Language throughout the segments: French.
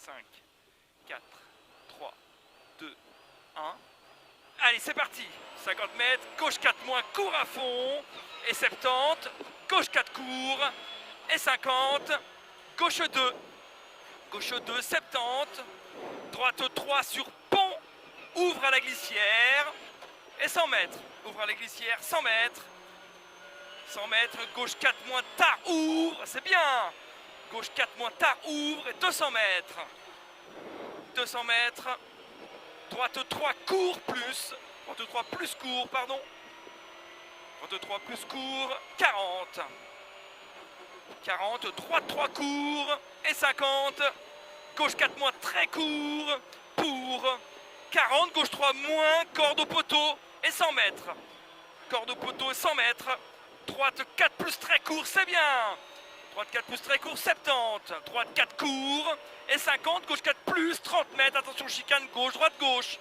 5, 4, 3, 2, 1. Allez, c'est parti. 50 mètres, gauche 4 moins, cours à fond. Et 70, gauche 4 cours. Et 50, gauche 2. Gauche 2, 70. Droite 3 sur pont. Ouvre à la glissière. Et 100 mètres. Ouvre à la glissière, 100 mètres. 100 mètres, gauche 4 moins, tard, ouvre. C'est bien. Gauche 4 moins, tard, ouvre. Et 200 mètres. 200 mètres. Droite 3, court plus. Droite 3 plus court, pardon. Droite 3 plus court. 40. 40, droite 3 court. Et 50. Gauche 4 moins, très court. Pour 40, gauche 3 moins, corde au poteau. Et 100 mètres. Corde au poteau et 100 mètres. Droite 4 plus très court, c'est bien. Droite 4 plus très court, 70. Droite 4 court. Et 50, gauche 4 plus, 30 mètres. Attention, chicane, gauche, droite, gauche.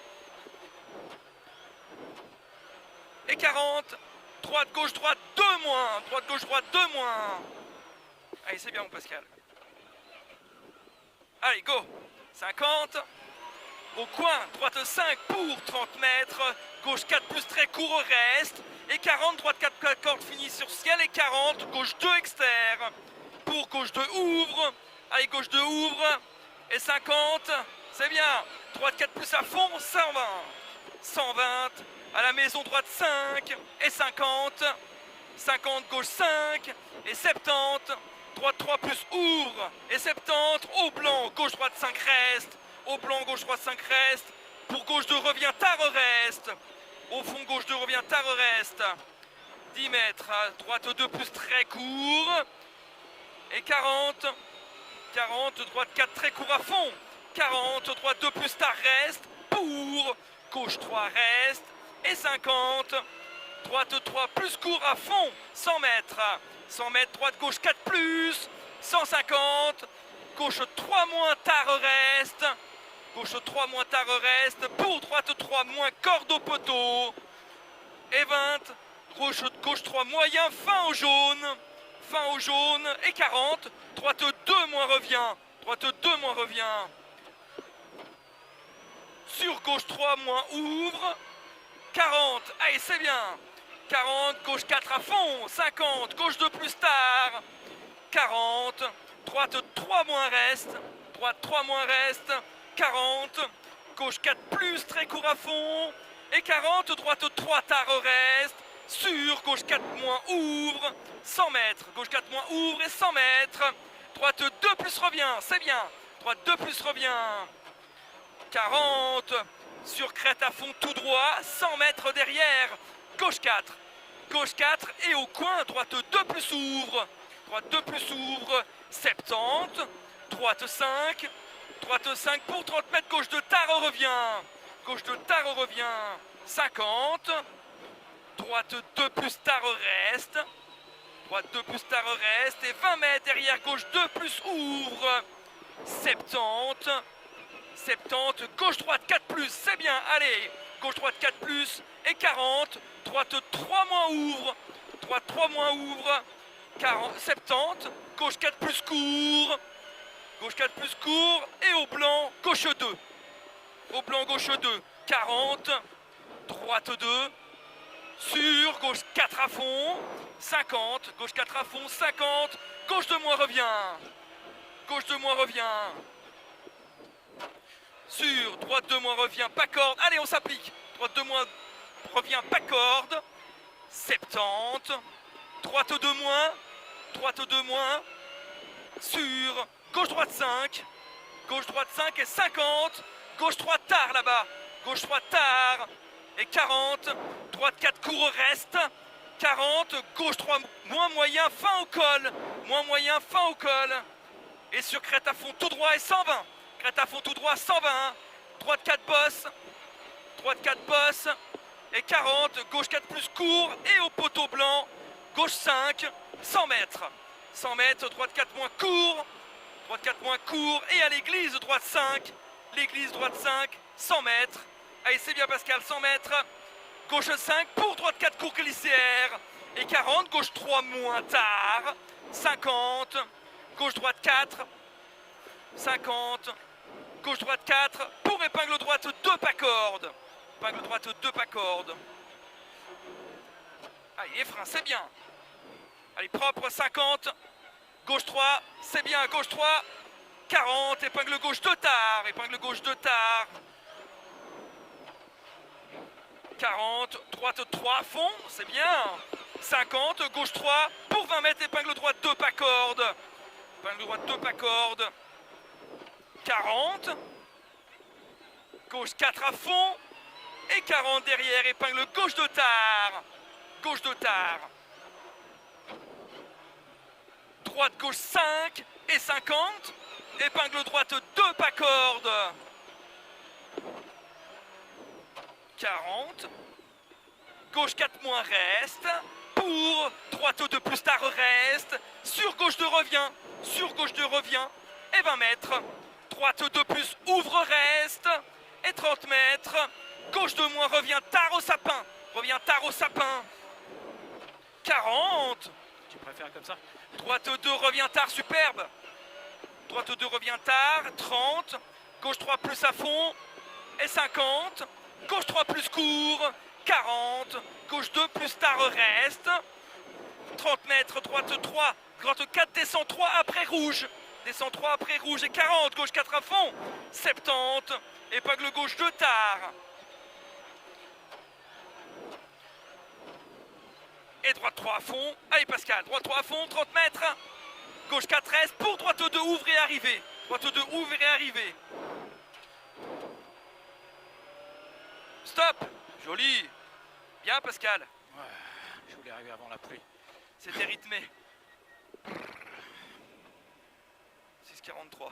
Et 40. Droite, gauche, droite, 2 moins. Droite, gauche, droite, 2 moins. Allez, c'est bien, mon Pascal. Allez, go. 50. Au coin, droite 5 pour 30 mètres. Gauche 4 plus très court au reste. Et 40, droite 4 cordes finie sur ciel. Et 40, gauche 2 externe. Pour gauche 2 ouvre. Allez, gauche 2 ouvre. Et 50, c'est bien. Droite 4 plus à fond, 120. 120, à la maison droite 5. Et 50. 50, gauche 5. Et 70. Droite 3 plus ouvre. Et 70, au blanc, gauche droite 5 reste. Au blanc, gauche droite 5 reste. Pour gauche 2 revient, tard reste. Au fond, gauche 2 revient, tard reste. 10 mètres, droite 2 plus très court. Et 40. 40, droite 4 très court à fond. 40, droite 2 plus tard reste. Pour gauche 3 reste. Et 50. Droite 3 plus court à fond. 100 mètres. 100 mètres, droite gauche 4 plus. 150. Gauche 3 moins, tard reste. Gauche 3 moins, tard reste. Pour droite 3 moins, corde au poteau. Et 20. Gauche 3 moyen, fin au jaune. Fin au jaune. Et 40. Droite 2 moins revient. Droite 2 moins revient. Sur gauche 3 moins, ouvre. 40. Allez, c'est bien. 40, gauche 4 à fond. 50, gauche 2 plus tard. 40. Droite 3 moins reste. Droite 3 moins reste. 40. Gauche 4 plus, très court à fond. Et 40, droite 3 tard reste. Sur gauche 4 moins ouvre. 100 mètres. Gauche 4 moins ouvre et 100 mètres. Droite 2 plus revient. C'est bien. Droite 2 plus revient. 40. Sur crête à fond tout droit. 100 mètres derrière. Gauche 4. Gauche 4 et au coin, droite 2 plus ouvre. Droite 2 plus ouvre. 70. Droite 5. Droite 5 pour 30 mètres. Gauche 2 tard revient. Gauche 2 tard revient. 50. Droite 2 plus tard reste. Droite 2 plus tard reste. Et 20 mètres derrière. Gauche 2 plus ouvre. 70. 70. Gauche droite 4 plus. C'est bien. Allez. Gauche droite 4 plus. Et 40. Droite 3 moins ouvre. Droite 3 moins ouvre. 40, 70. Gauche 4 plus court. Gauche 4 plus court. Et au blanc, gauche 2. Au blanc, gauche 2. 40. Droite 2. Sur gauche 4 à fond. 50. Gauche 4 à fond. 50. Gauche 2 moins revient. Gauche 2 moins revient. Sur droite 2 moins revient. Pas corde. Allez, on s'applique. Droite 2 moins revient. Pas corde. 70. Droite 2 moins. Droite 2 moins. Sur gauche droite 5. Gauche droite 5 et 50. Gauche 3 tard là-bas. Gauche 3 tard. Et 40. Droite 4 court reste. 40. Gauche 3 moins moyen. Fin au col. Moins moyen. Fin au col. Et sur crête à fond tout droit et 120. Crête à fond tout droit 120. Droite 4 bosse. Droite 4 bosse. Et 40. Gauche 4 plus court. Et au poteau blanc. Gauche 5. 100 mètres. 100 mètres. Droite 4 moins court. Droite 4 moins court. Et à l'église droite 5. L'église droite 5. 100 mètres. Allez, c'est bien Pascal. 100 mètres. Gauche 5 pour droite 4 court glissière. Et 40. Gauche 3 moins tard. 50. Gauche droite 4. 50. Gauche droite 4 pour épingle droite 2 pas corde. Épingle droite 2 pas corde. Allez, les freins, c'est bien. Allez, propre 50. Gauche 3, c'est bien. Gauche 3, 40. Épingle gauche 2 tard. Épingle gauche 2 tard. 40, droite 3 fond, c'est bien. 50, gauche 3 pour 20 mètres, épingle droite 2 pas corde. Épingle droite 2 pas corde. 40. Gauche 4 à fond. Et 40 derrière, épingle gauche de tard. Gauche de tard. Droite gauche 5 et 50. Épingle droite 2 pas corde. 40. Gauche 4 moins reste. Pour droite 2 plus tard reste. Sur gauche 2 revient. Sur gauche 2 revient. Et 20 mètres. Droite 2 plus ouvre reste. Et 30 mètres. Gauche 2 moins revient tard au sapin. Revient tard au sapin. 40. Tu préfères comme ça? Droite 2 revient tard, superbe. Droite 2 revient tard. 30. Gauche 3 plus à fond. Et 50. Gauche 3 plus court. 40. Gauche 2 plus tard reste. 30 mètres. Droite 3. Droite 4 descend 3 après rouge. Descend 3 après rouge et 40. Gauche 4 à fond. 70. Épingle gauche 2 tard. Et droite 3 à fond. Allez Pascal, droite 3 à fond, 30 mètres. Gauche 4 reste pour droite 2 ouvre et arriver. Droite 2 ouvre et arriver. Stop. Joli. Bien Pascal. Ouais, je voulais arriver avant la pluie. C'était rythmé. 6,43.